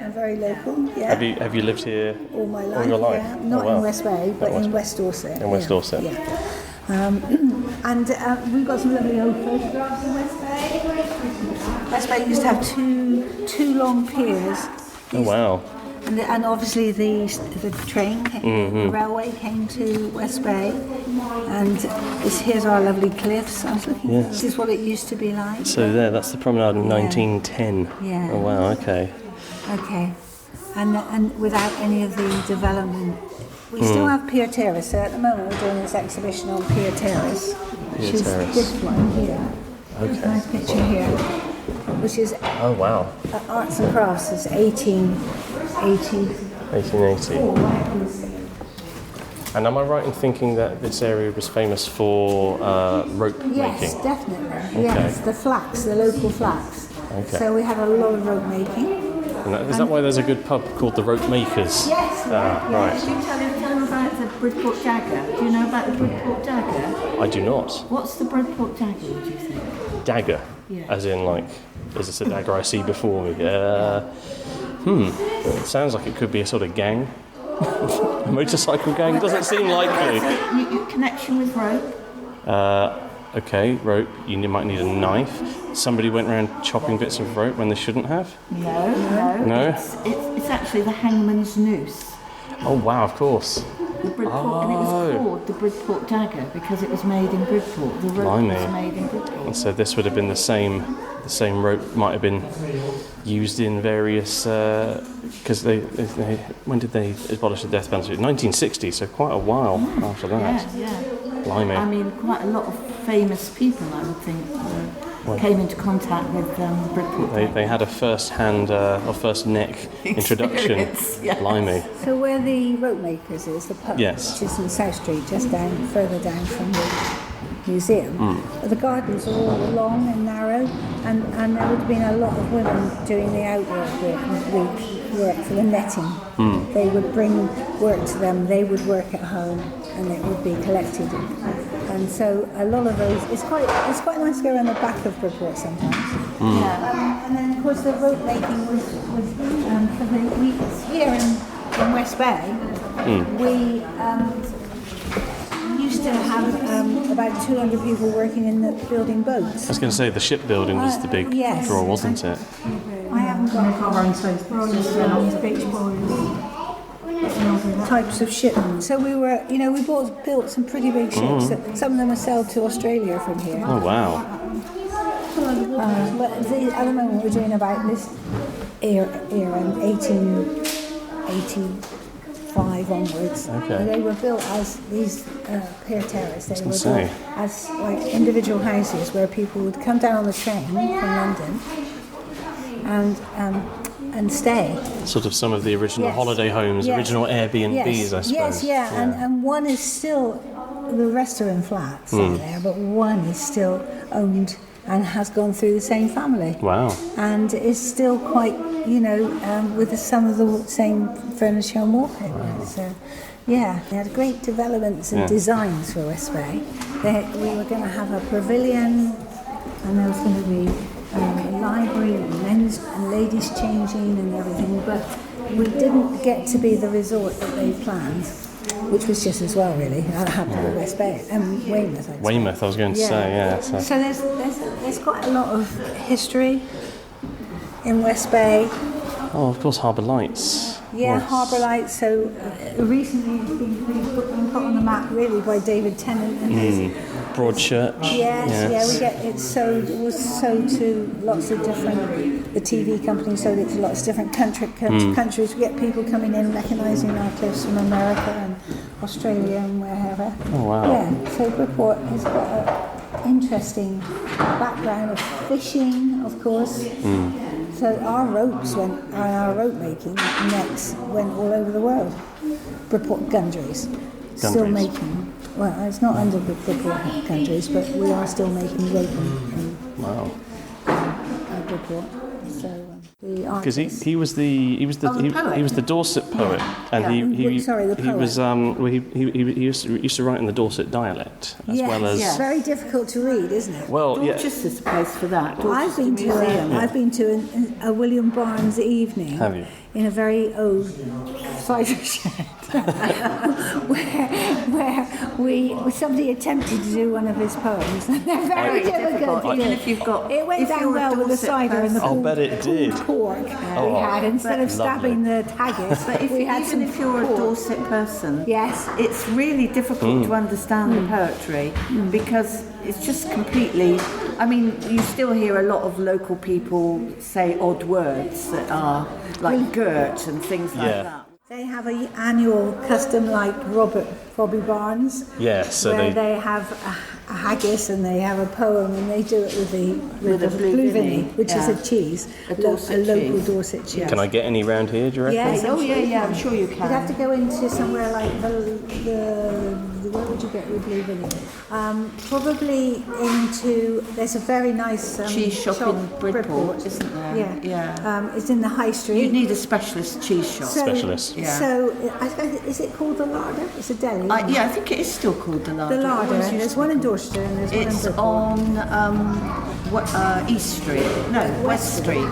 Yeah, very local. Yeah. Have you lived here all my life? All your life? Yeah. Not in West Bay, but in West Dorset. In West Dorset. Yeah. And we've got some lovely old photographs in West Bay. West Bay used to have two long piers. Oh wow. And obviously the train, the railway came to West Bay, and here's our lovely cliffs. I was looking. Yes. This is what it used to be like. So that's the promenade in 1910. Yeah. Oh wow. Okay. Okay. And without any of the development, we still have Pier Terrace. So at the moment we're doing this exhibition on Pier Terrace, which is this one here. Okay. This nice picture here, which is Oh wow. Arts and Crafts. It's 1880. 1880. And am I right in thinking that this area was famous for rope making? Yes, definitely. Yes, the flax, the local flax. Okay. So we had a lot of rope making. Is that why there's a good pub called the Rope Makers? Yes. Right. Can you tell them about the Bridport dagger? Do you know about the Bridport dagger? I do not. What's the Bridport dagger, would you think? Dagger? Yeah. As in is this a dagger I see before me? It sounds like it could be a sort of gang. A motorcycle gang? Doesn't seem likely. Your connection with rope? Okay, rope. You might need a knife. Somebody went around chopping bits of rope when they shouldn't have? No. It's actually the hangman's noose. Oh wow, of course. The Bridport, and it was called the Bridport dagger because it was made in Bridport. The rope was made in Bridport. And so this would have been the same rope might have been used in various because when did they abolish the death penalty? 1960, so quite a while after that. Yeah. Blimey. I mean, quite a lot of famous people, I would think, came into contact with the Bridport dagger. They had a first-hand or first-neck introduction. Yes. Blimey. So where the rope makers is, the pub, Yes. which is in South Street, just further down from the museum. The gardens are all long and narrow, and there would have been a lot of women doing the outdoor work for the netting. They would bring work to them, they would work at home, and it would be collected. And so a lot of those, it's quite nice to go around the back of Bridport sometimes. And then of course the rope making was here in West Bay. We used to have about 200 people working in the building boats. I was going to say the shipbuilding was the big draw, wasn't it? I haven't got beach types of ship. So we were, we built some pretty big ships. Some of them are sailed to Australia from here. Oh wow. But at the moment we're doing about this era in 1885 onwards. Okay. They were built as these pier terrace. They were built as like individual houses where people would come down on the train from London and stay. Sort of some of the original holiday homes, original Airbnbs, I suppose. Yes. And one is still, the rest are in flats out there, but one is still owned and has gone through the same family. Wow. And is still quite, with some of the same furniture and wallpaper. So, yeah, they had great developments and designs for West Bay. We were going to have a pavilion, and there was going to be a library and men's and ladies changing and everything, but we didn't get to be the resort that they planned, which was just as well, really. That happened in West Bay and Weymouth. Weymouth, I was going to say, yeah. So there's quite a lot of history in West Bay. Oh, of course, Harbour Lights. Yeah, Yes. Harbour Lights. So recently it's been put on the map, really, by David Tennant and his Broadchurch. Yes, we get it sold. It was sold to lots of different. The TV company sold it to lots of different countries. We get people coming in recognising our cliffs from America and Australia and wherever. Oh wow! Yeah, so Bridport has got an interesting background of fishing, of course. So our ropes our rope making nets went all over the world. Bridport Gundries. Still making. Well, it's not under the Bridport Gundries, but we are still making rope in Bridport. So because he was the Dorset poet, and the poet. he was he used to write in the Dorset dialect as well as. It's very difficult to read, isn't it? Well, Dorchester is a place for that. I've been to a William Barnes evening. Have you? in a very old cider shed where somebody attempted to do one of his poems. And they're very difficult. Even if you've got, it went down well with the cider and the I'll bet it did. pork we had. Instead of stabbing the haggis, but even if you're a Dorset person, yes, it's really difficult to understand the poetry because it's just completely. I mean, you still hear a lot of local people say odd words that are like girt and things like that. They have an annual custom like Robbie Barnes. Yeah, so where they have a haggis and they have a poem and they do it with the blue vinny, which is a cheese, a local Dorset cheese. Can I get any round here, do you reckon? Yeah, I'm sure you can. You'd have to go into somewhere like the where would you get your blue vinny? Probably into, there's a very nice cheese shop in Bridport, isn't there? Yeah. It's in the high street. You need a specialist cheese shop. Specialist. Yeah. So, is it called the Larder? It's a deli. I think it is still called the Larder. The Larder. There's one in Dorset and there's it's one in Bridport. on East Street. No, West Street.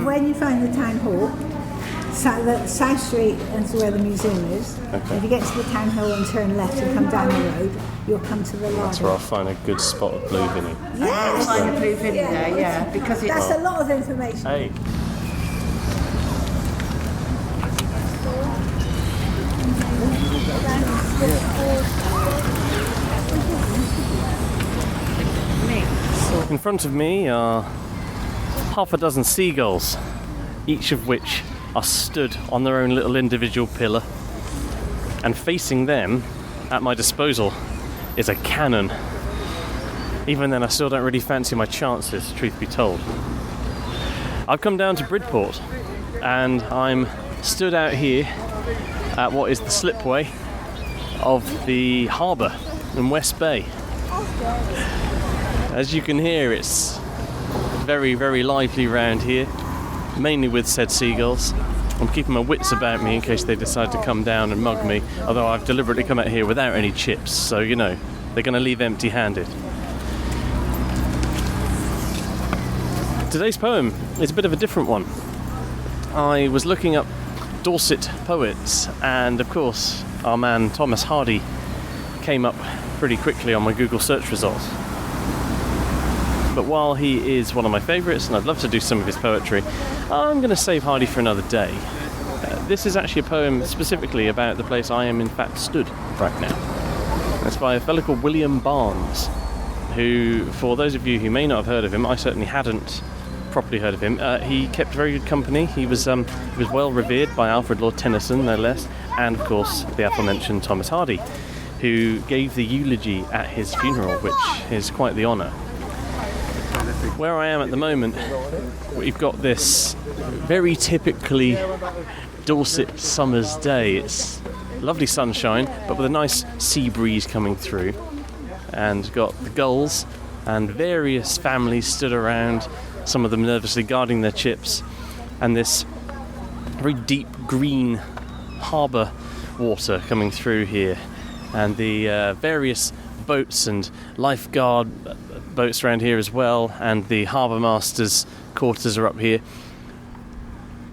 When you find the town hall, South Street is where the museum is. Okay. If you get to the town hall and turn left and come down the road, you'll come to the Larder. That's where I'll find a good spot of blue vinny. Yes. Find a blue vinny there, because it's... That's a lot of information. Hey. In front of me are half a dozen seagulls, each of which are stood on their own little individual pillar, and facing them, at my disposal, is a cannon. Even then, I still don't really fancy my chances, truth be told. I've come down to Bridport, and I'm stood out here at what is the slipway of the harbour in West Bay. As you can hear, it's very, very lively round here, mainly with said seagulls. I'm keeping my wits about me in case they decide to come down and mug me, although I've deliberately come out here without any chips, so you know, they're going to leave empty-handed. Today's poem is a bit of a different one. I was looking up Dorset poets, and of course our man Thomas Hardy came up pretty quickly on my Google search results. But while he is one of my favourites and I'd love to do some of his poetry, I'm going to save Hardy for another day. This is actually a poem specifically about the place I am in fact stood right now. It's by a fellow called William Barnes, who, for those of you who may not have heard of him, I certainly hadn't properly heard of him. He kept very good company. He was well revered by Alfred Lord Tennyson, no less, and of course the aforementioned Thomas Hardy, who gave the eulogy at his funeral, which is quite the honour. Where I am at the moment, we've got this very typically Dorset summer's day. It's lovely sunshine, but with a nice sea breeze coming through, and got the gulls and various families stood around, some of them nervously guarding their chips, and this very deep green harbour water coming through here, and the various boats and lifeguard boats around here as well, and the harbour master's quarters are up here.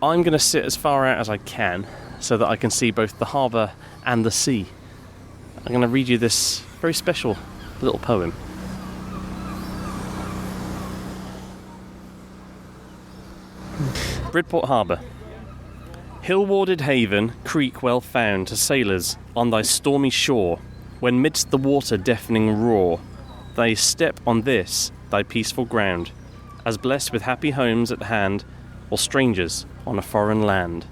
I'm going to sit as far out as I can so that I can see both the harbour and the sea. I'm going to read you this very special little poem. Bridport Harbour. Hill-warded haven, creek well found to sailors on thy stormy shore, when midst the water deafening roar, they step on this, thy peaceful ground, as blessed with happy homes at hand, or strangers on a foreign land.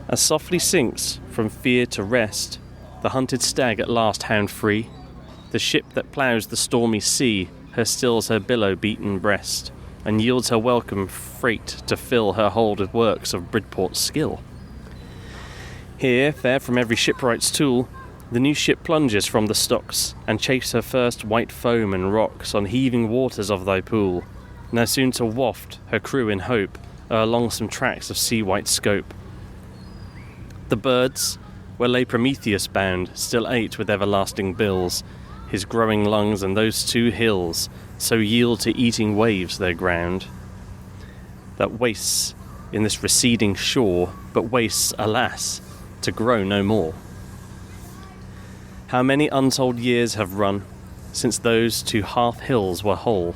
As softly sinks from fear to rest the hunted stag at last hound free, the ship that ploughs the stormy sea her stills her billow-beaten breast, and yields her welcome freight to fill her hold with works of Bridport's skill. Here, fair from every shipwright's tool, the new ship plunges from the stocks, and chafes her first white foam and rocks on heaving waters of thy pool, now soon to waft her crew in hope along some tracks of sea-white scope. The birds, where lay Prometheus bound, still ate with everlasting bills, his growing lungs and those 2 hills, so yield to eating waves their ground. That wastes in this receding shore, but wastes, alas, to grow no more. How many untold years have run since those two half hills were whole,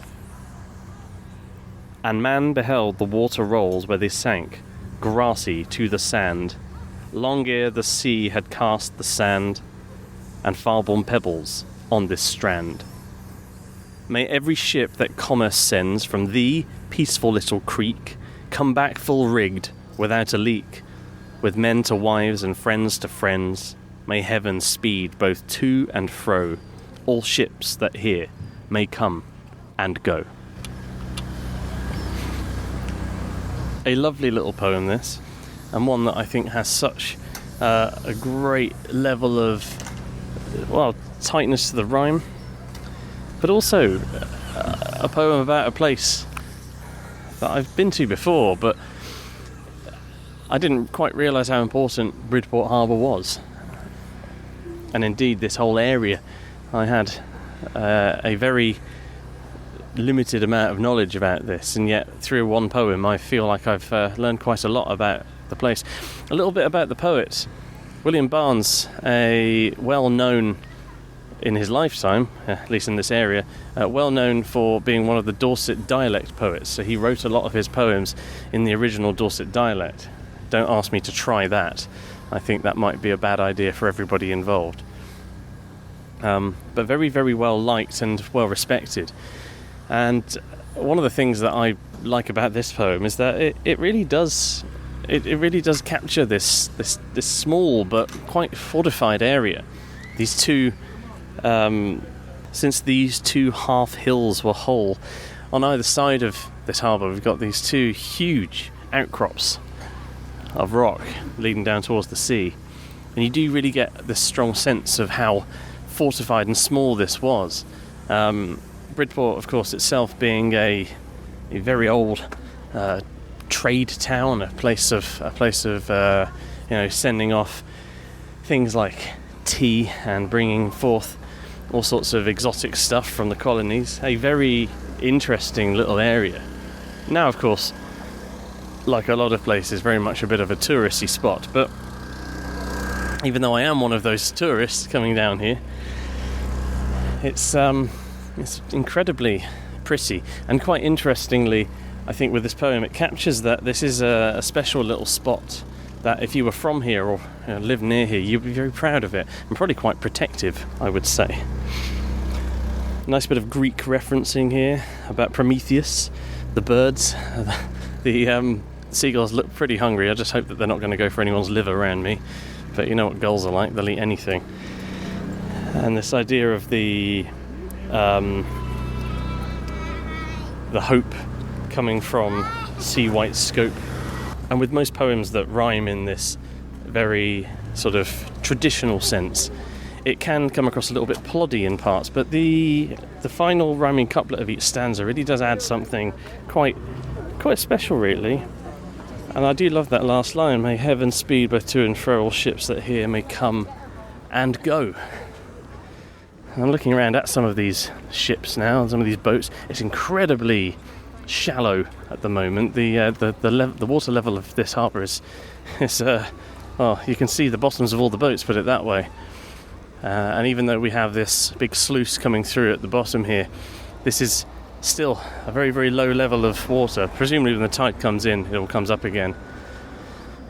and man beheld the water rolls where they sank, grassy to the sand, long ere the sea had cast the sand and far-born pebbles on this strand. May every ship that commerce sends from thee, peaceful little creek, come back full rigged, without a leak, with men to wives and friends to friends. May heaven speed both to and fro, all ships that here may come and go. A lovely little poem, this, and one that I think has such a great level of, well, tightness to the rhyme, but also a poem about a place that I've been to before, but I didn't quite realise how important Bridport Harbour was. And indeed, this whole area, I had a very limited amount of knowledge about this, and yet through one poem I feel like I've learned quite a lot about the place. A little bit about the poet. William Barnes, a well-known in his lifetime, at least in this area, well known for being one of the Dorset dialect poets. So he wrote a lot of his poems in the original Dorset dialect. Don't ask me to try that. I think that might be a bad idea for everybody involved. But very, very well liked and well respected. And one of the things that I like about this poem is that it really does capture this small but quite fortified area. These two, since these two half hills were whole, on either side of this harbour we've got these two huge outcrops of rock leading down towards the sea, and you do really get this strong sense of how fortified and small this was. Bridport, of course, itself being a very old trade town, a place of sending off things like tea and bringing forth all sorts of exotic stuff from the colonies. A very interesting little area. Now, of course, like a lot of places, very much a bit of a touristy spot, but even though I am one of those tourists coming down here, it's incredibly pretty. And quite interestingly, I think with this poem it captures that this is a special little spot that if you were from here or live near here, you'd be very proud of it and probably quite protective, I would say. Nice bit of Greek referencing here about Prometheus, the birds. The seagulls look pretty hungry. I just hope that they're not going to go for anyone's liver around me, but you know what gulls are like, they'll eat anything. And this idea of the hope coming from sea white scope. And with most poems that rhyme in this very sort of traditional sense, it can come across a little bit ploddy in parts, but the final rhyming couplet of each stanza really does add something quite special, really. And I do love that last line, may heaven speed both to and fro, all ships that here may come and go. And I'm looking around at some of these ships now, some of these boats. It's incredibly shallow at the moment. The water level of this harbour is you can see the bottoms of all the boats, put it that way. And even though we have this big sluice coming through at the bottom here, this is still a very, very low level of water. Presumably when the tide comes in, it all comes up again.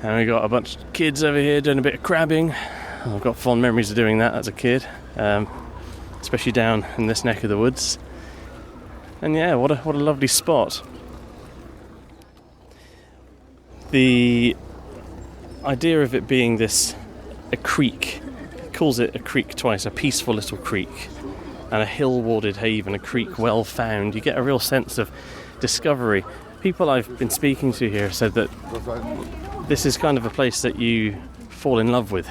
And we've got a bunch of kids over here doing a bit of crabbing. I've got fond memories of doing that as a kid, especially down in this neck of the woods. And yeah, what a lovely spot. The idea of it being a creek, it calls it a creek twice, a peaceful little creek, and a hill-warded haven, a creek well found. You get a real sense of discovery. People I've been speaking to here said that this is kind of a place that you fall in love with,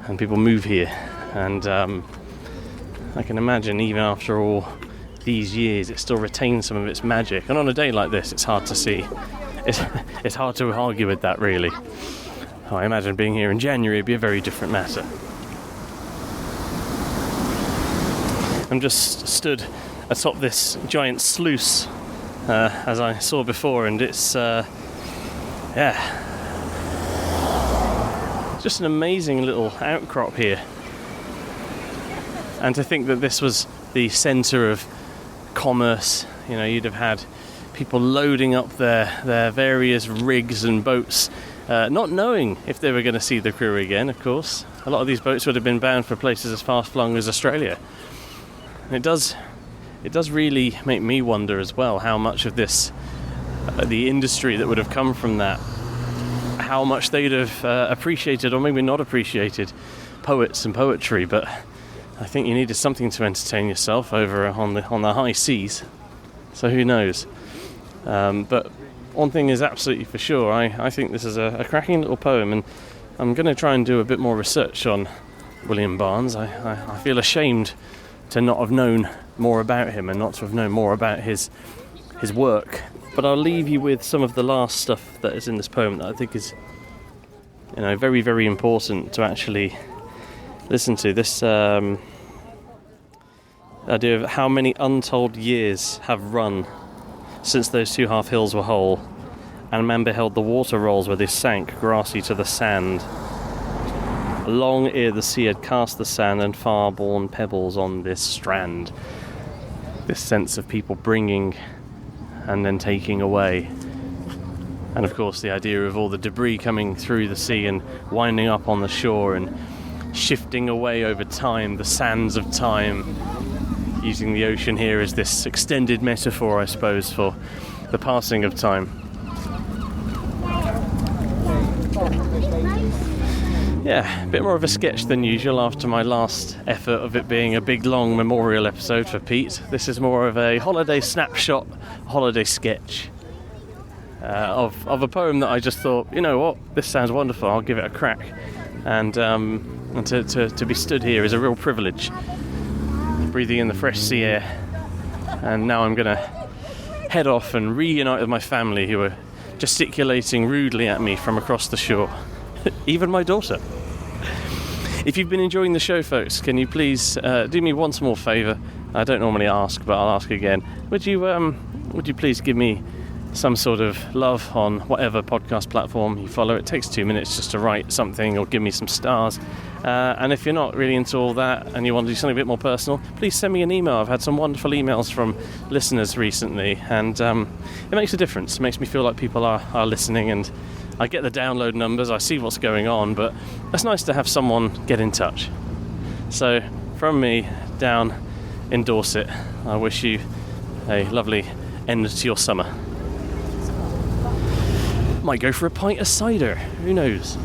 and people move here. And I can imagine even after all these years it still retains some of its magic, and on a day like this it's hard to see, it's hard to argue with that, really. I imagine being here in January would be a very different matter. I'm just stood atop this giant sluice, as I saw before, and it's Yeah. Just an amazing little outcrop here. And to think that this was the centre of commerce, you know, you'd have had people loading up their various rigs and boats, not knowing if they were going to see the crew again, of course. A lot of these boats would have been bound for places as far-flung as Australia. And it does really make me wonder as well how much of this, the industry that would have come from that, how much they'd have appreciated or maybe not appreciated poets and poetry. But I think you needed something to entertain yourself over on the high seas. So who knows? But one thing is absolutely for sure, I think this is a cracking little poem, and I'm going to try and do a bit more research on William Barnes. I feel ashamed to not have known more about him and not to have known more about his work. But I'll leave you with some of the last stuff that is in this poem that I think is, you know, very, very important to actually listen to. This idea of how many untold years have run since those two half hills were whole, and man beheld the water rolls where they sank grassy to the sand, long ere the sea had cast the sand and far-borne pebbles on this strand. This sense of people bringing and then taking away, and of course the idea of all the debris coming through the sea and winding up on the shore and shifting away over time, the sands of time, using the ocean here as this extended metaphor, I suppose, for the passing of time. Yeah, a bit more of a sketch than usual after my last effort of it being a big long memorial episode for Pete. This is more of a holiday snapshot, holiday sketch of a poem that I just thought, you know what, this sounds wonderful, I'll give it a crack. And to be stood here is a real privilege, breathing in the fresh sea air. And now I'm going to head off and reunite with my family, who are gesticulating rudely at me from across the shore. Even my daughter. If you've been enjoying the show, folks, can you please do me one small favour? I don't normally ask, but I'll ask again. Would you please give me some sort of love on whatever podcast platform you follow? It takes 2 minutes just to write something or give me some stars. And if you're not really into all that and you want to do something a bit more personal, please send me an email. I've had some wonderful emails from listeners recently, and it makes a difference. It makes me feel like people are listening, and I get the download numbers, I see what's going on, but it's nice to have someone get in touch. So from me down in Dorset, I wish you a lovely end to your summer. Might go for a pint of cider, who knows?